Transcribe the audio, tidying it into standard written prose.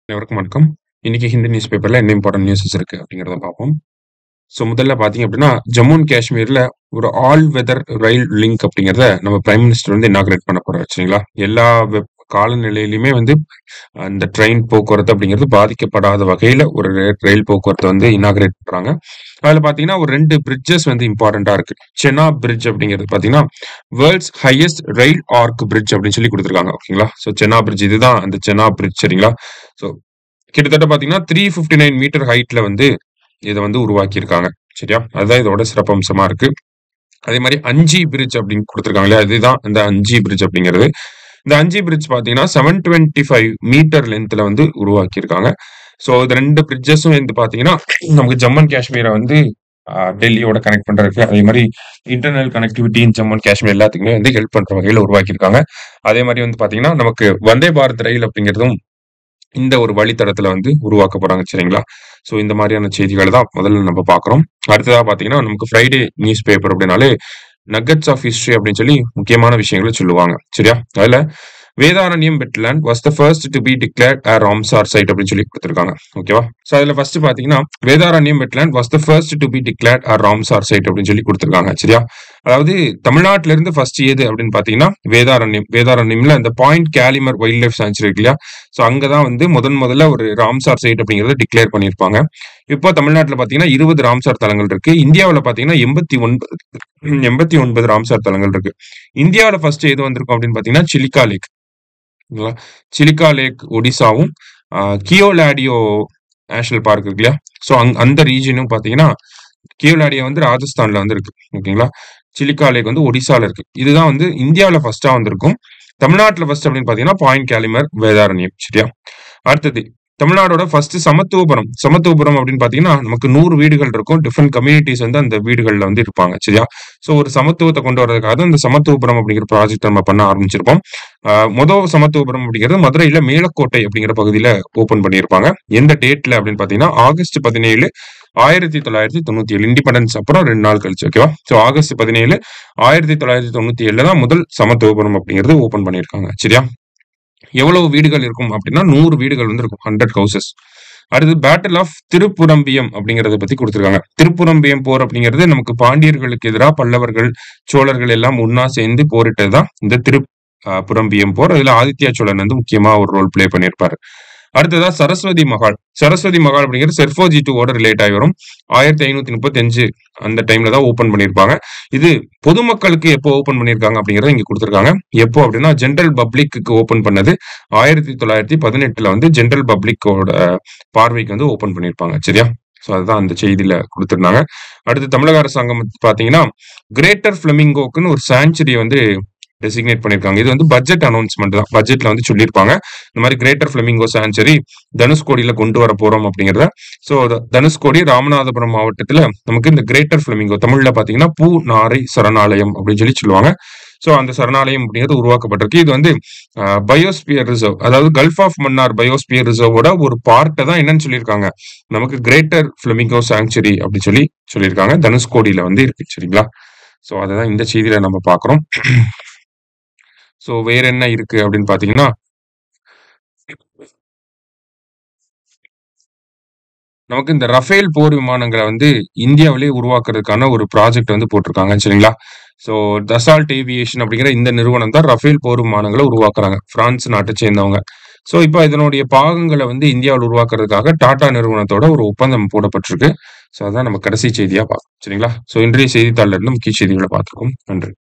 அனைவருக்கும் வணக்கம். இன்னைக்கு ஹிந்து நியூஸ் பேப்பர்ல என்ன இம்பார்ட்டன்ட் நியூஸஸ் இருக்கு அப்படிங்கிறத பார்ப்போம். ஸோ முதல்ல பார்த்தீங்க அப்படின்னா, ஜம்மு அண்ட் காஷ்மீர்ல ஒரு ஆல் வெதர் ரயில் லிங்க் அப்படிங்கிறத நம்ம பிரைம் மினிஸ்டர் வந்து இனாகிரேட் பண்ண போறாரு. சரிங்களா? எல்லா காலநிலையிலுமே வந்து அந்த ட்ரெயின் போக்குவரத்து அப்படிங்கிறது பாதிக்கப்படாத வகையில ஒரு ரயில் போக்குவரத்தை வந்து இனாகிரேட் பண்றாங்க. அதுல பாத்தீங்கன்னா ஒரு 2 பிரிட்ஜஸ் வந்து இம்பார்ட்டண்டா இருக்கு. செனாப் பிரிட்ஜ் அப்படிங்கிறது பாத்தீங்கன்னா வேர்ல்ட்ஸ் ஹையஸ்ட் ரயில் ஆர்க் பிரிட்ஜ் அப்படின்னு சொல்லி கொடுத்துருக்காங்க. ஓகேங்களா? ஸோ செனாப் பிரிட்ஜ் இதுதான் அந்த செனாப் பிரிட்ஜ். சரிங்களா? ஸோ கிட்டத்தட்ட பாத்தீங்கன்னா 359 மீட்டர் ஹைட்ல வந்து இதை வந்து உருவாக்கியிருக்காங்க. சரியா? அதுதான் இதோட சிறப்பம்சமா இருக்கு. அதே மாதிரி அஞ்சி பிரிட்ஜ் அப்படின்னு கொடுத்துருக்காங்க இல்லையா? இதுதான் இந்த அஞ்சி பிரிட்ஜ் அப்படிங்கிறது. இந்த அஞ்சி பிரிட்ஜ் பாத்தீங்கன்னா 725 மீட்டர் லென்த்ல வந்து உருவாக்கியிருக்காங்க. ஸோ இந்த 2 பிரிட்ஜஸும் வந்து பாத்தீங்கன்னா நமக்கு ஜம்மு அண்ட் காஷ்மீரை வந்து டெல்லியோட கனெக்ட் பண்றதுக்கு, அதே மாதிரி internal connectivity in Jammu and Kashmir எல்லாத்துக்குமே வந்து ஹெல்ப் பண்ற வகையில உருவாக்கியிருக்காங்க. அதே மாதிரி வந்து பாத்தீங்கன்னா நமக்கு வந்தே பாரத் ரயில் அப்படிங்கிறதும் இந்த ஒரு வழித்தடத்துல வந்து உருவாக்க போறாங்க. சரிங்களா? ஸோ இந்த மாதிரியான செய்திகளை தான் முதல்ல நம்ம பார்க்குறோம். அடுத்ததா பார்த்தீங்கன்னா நமக்கு ஃப்ரைடே நியூஸ் பேப்பர் அப்படின்னாலே நகட்ஸ் ஆஃப் ஹிஸ்டரி அப்படின்னு சொல்லி முக்கியமான விஷயங்களை சொல்லுவாங்க. சரியா? அதுல Vedaranyam wetland was the first to be declared a Ramsar side அப்படின்னு சொல்லி கொடுத்துருக்காங்க. ஓகேவா? ஸோ அதுல ஃபர்ஸ்ட் பாத்தீங்கன்னா Vedaranyam wetland was the first to be declared a Ramsar side அப்படின்னு சொல்லி கொடுத்துருக்காங்க. சரியா? அதாவது தமிழ்நாட்டில இருந்து ஃபர்ஸ்ட் எது அப்படின்னு பாத்தீங்கன்னா வேதாரண்யம்ல இந்த point Calimere wild life sanctuary இருக்கு இல்லையா? ஸோ அங்கதான் வந்து முதல்ல ஒரு ராம்சார் சைட் அப்படிங்கறத டிக்ளேர் பண்ணியிருப்பாங்க. இப்போ தமிழ்நாட்டில் பாத்தீங்கன்னா 20 ராம்சார் தலங்கள் இருக்கு. இந்தியாவில் பாத்தீங்கன்னா 89 ராம்சார் தலங்கள் இருக்கு. இந்தியாவில் ஃபர்ஸ்ட் எது வந்திருக்கும் அப்படின்னு பாத்தீங்கன்னா சிலிகா லேக். சிலிகா லேக் ஒடிசாவும், கியோலாடியோ நேஷனல் பார்க் இருக்கு இல்லையா? ஸோ அந்த ரீஜனும் பாத்தீங்கன்னா கியோலாடியோ வந்து ராஜஸ்தான்ல வந்து இருக்கு. ஓகேங்களா? சிலிகா லேக் வந்து ஒடிசால இருக்கு. இதுதான் வந்து இந்தியாவில் ஃபர்ஸ்டா வந்திருக்கும். தமிழ்நாட்டில் ஃபர்ஸ்ட் அப்படின்னு பாத்தீங்கன்னா பாயிண்ட் கேலிமர் வேதாரண்யம். சரியா? அடுத்தது தமிழ்நாடோட ஃபர்ஸ்ட் சமத்துவபுரம் அப்படின்னு பாத்தீங்கன்னா நமக்கு 100 வீடுகள் இருக்கும். டிஃப்ரெண்ட் கம்யூனிட்டிஸ் வந்து அந்த வீடுகள்ல வந்து இருப்பாங்க. சரியா? ஸோ ஒரு சமத்துவத்தை கொண்டு வரதுக்காக இந்த சமத்துவபுரம் அப்படிங்கிற ப்ராஜெக்ட் நம்ம பண்ண ஆரம்பிச்சிருப்போம். முதல் சமத்துவபுரம் அப்படிங்கிறது மதுரையில மேலக்கோட்டை அப்படிங்கிற பகுதியில ஓபன் பண்ணியிருப்பாங்க. எந்த டேட்ல அப்படின்னு பாத்தீங்கன்னா ஆகஸ்ட் 17 1997 இண்டிபெண்டன்ஸ் அப்புறம் 2 நாள் கழிச்சு. ஓகேவா? ஸோ ஆகஸ்ட் 17 1997 தான் முதல் சமத்துவபுரம் அப்படிங்கிறது ஓபன் பண்ணியிருக்காங்க. சரியா? எவ்வளவு வீடுகள் இருக்கும் அப்படின்னா 100 வீடுகள் வந்து இருக்கும். 100 ஹவுசஸ். அடுத்து பேட்டில் ஆஃப் திருப்புரம்பியம் அப்படிங்கறத பத்தி கொடுத்திருக்காங்க. திருப்புரம்பியம் போர் அப்படிங்கிறது நமக்கு பாண்டியர்களுக்கு எதிராக பல்லவர்கள், சோழர்கள் எல்லாம் ஒன்னா சேர்ந்து போரிட்டதுதான் இந்த புரம்பியம் போர். அதுல ஆதித்யா சோழன் வந்து முக்கியமா ஒரு ரோல் பிளே பண்ணியிருப்பாரு. அடுத்ததா சரஸ்வதி மகால் அப்படிங்கிறது செர்ஃபோஜி 2 ரிலேட் ஆகி வரும். 1535 அந்த டைம்ல தான் ஓபன் பண்ணியிருப்பாங்க. இது பொதுமக்களுக்கு எப்போ ஓபன் பண்ணியிருக்காங்க அப்படிங்கறத இங்க கொடுத்திருக்காங்க. எப்போ அப்படின்னா ஜெனரல் பப்ளிக்கு ஓபன் பண்ணது 1918 வந்து ஜெனரல் பப்ளிக்கோட பார்வைக்கு வந்து ஓபன் பண்ணியிருப்பாங்க. சரியா? ஸோ அதுதான் அந்த செய்தியில கொடுத்திருந்தாங்க. அடுத்து தமிழக அரசாங்கம் பாத்தீங்கன்னா கிரேட்டர் பிளமிங்கோக்குன்னு ஒரு சாங்சுரி வந்து டெசிக்னேட் பண்ணிருக்காங்க. இது வந்து பட்ஜெட் அனௌன்ஸ்மெண்ட் தான். பட்ஜெட்ல வந்து சொல்லியிருப்பாங்க இந்த மாதிரி கிரேட்டர் பிளமிங்கோ சாங்சுரி தனுஷ்கோடியில கொண்டு வர போறோம் அப்படிங்கறத. ஸோ தனுஷ்கோடி ராமநாதபுரம் மாவட்டத்துல நமக்கு இந்த கிரேட்டர் பிளமிங்கோ தமிழ்ல பாத்தீங்கன்னா பூ நாரை சரணாலயம் அப்படின்னு சொல்லி சொல்லுவாங்க. ஸோ அந்த சரணாலயம் அப்படிங்கிறது உருவாக்கப்பட்டிருக்கு. இது வந்து பயோஸ்பியர் ரிசர்வ், அதாவது கல்ஃப் ஆஃப் மன்னார் பயோஸ்பியர் ரிசர்வோட ஒரு பார்ட்டை தான் என்னன்னு சொல்லியிருக்காங்க, நமக்கு கிரேட்டர் பிளமிங்கோ சாங்சுரி அப்படின்னு சொல்லி சொல்லியிருக்காங்க. தனுஷ்கோடியில வந்து இருக்கு. சரிங்களா? ஸோ அததான் இந்த செய்தியில நம்ம பாக்குறோம். ஸோ வேற என்ன இருக்கு அப்படின்னு பாத்தீங்கன்னா நமக்கு இந்த ரஃபேல் போர் விமானங்களை வந்து இந்தியாவிலே உருவாக்குறதுக்கான ஒரு ப்ராஜெக்ட் வந்து போட்டிருக்காங்க. சரிங்களா? ஸோ தசால்ட் ஏவியேஷன் அப்படிங்கிற இந்த நிறுவனம் தான் ரஃபேல் போர் விமானங்களை உருவாக்குறாங்க. பிரான்ஸ் நாட்டை சேர்ந்தவங்க. ஸோ இப்போ இதனுடைய பாகங்களை வந்து இந்தியாவில் உருவாக்குறதுக்காக டாடா நிறுவனத்தோட ஒரு ஒப்பந்தம் போடப்பட்டிருக்கு. ஸோ அதான் நம்ம கடைசி செய்தியா பார்க்கணும். சரிங்களா? ஸோ இன்றைய செய்தித்தாள்ல இருந்து முக்கிய செய்திகளை பார்த்துருக்கோம். நன்றி.